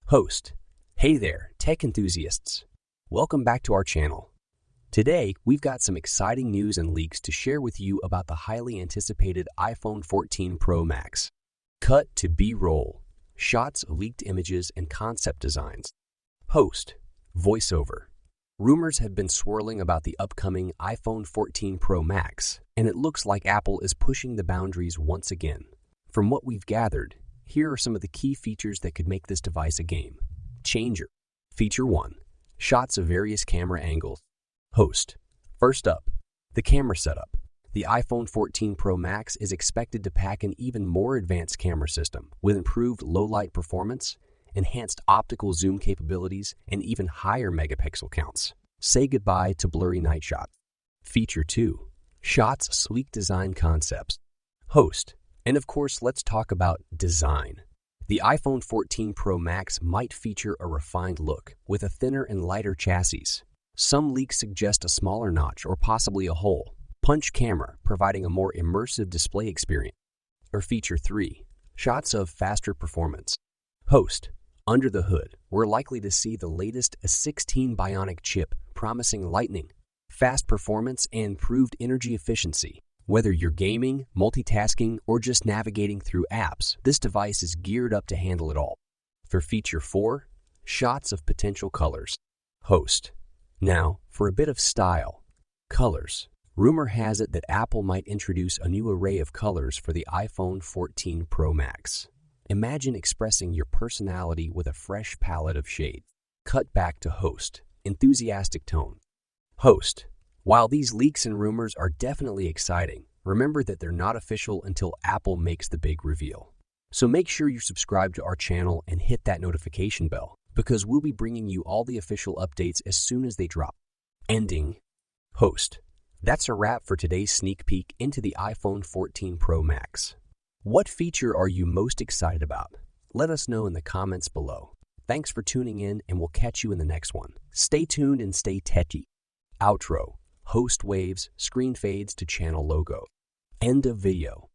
Host. Hey there, tech enthusiasts. Welcome back to our channel. Today, we've got some exciting news and leaks to share with you about the highly anticipated iPhone 14 Pro Max. Cut to B-roll, shots of leaked images and concept designs. Host. Voiceover. Rumors have been swirling about the upcoming iPhone 14 Pro Max, and it looks like Apple is pushing the boundaries once again. From what we've gathered, here are some of the key features that could make this device a game changer. Feature 1. Shots of various camera angles. Host. First up, the camera setup. The iPhone 14 Pro Max is expected to pack an even more advanced camera system with improved low-light performance, enhanced optical zoom capabilities, and even higher megapixel counts. Say goodbye to blurry night shots. Feature 2. Shots of sleek design concepts. Host. And of course, let's talk about design. The iPhone 14 Pro Max might feature a refined look with a thinner and lighter chassis. Some leaks suggest a smaller notch or possibly a hole punch camera, providing a more immersive display experience. Or Feature 3. Shots of faster performance. Host. Under the hood, we're likely to see the latest A16 Bionic chip promising lightning, fast performance, and improved energy efficiency. Whether you're gaming, multitasking, or just navigating through apps, this device is geared up to handle it all. For Feature 4, shots of potential colors. Host. Now, for a bit of style. Colors. Rumor has it that Apple might introduce a new array of colors for the iPhone 14 Pro Max. Imagine expressing your personality with a fresh palette of shades. Cut back to Host. Enthusiastic tone. Host. While these leaks and rumors are definitely exciting, remember that they're not official until Apple makes the big reveal. So make sure you subscribe to our channel and hit that notification bell, because we'll be bringing you all the official updates as soon as they drop. Ending. Host. That's a wrap for today's sneak peek into the iPhone 14 Pro Max. What feature are you most excited about? Let us know in the comments below. Thanks for tuning in, and we'll catch you in the next one. Stay tuned and stay techy. Outro. Host waves, screen fades to channel logo. End of video.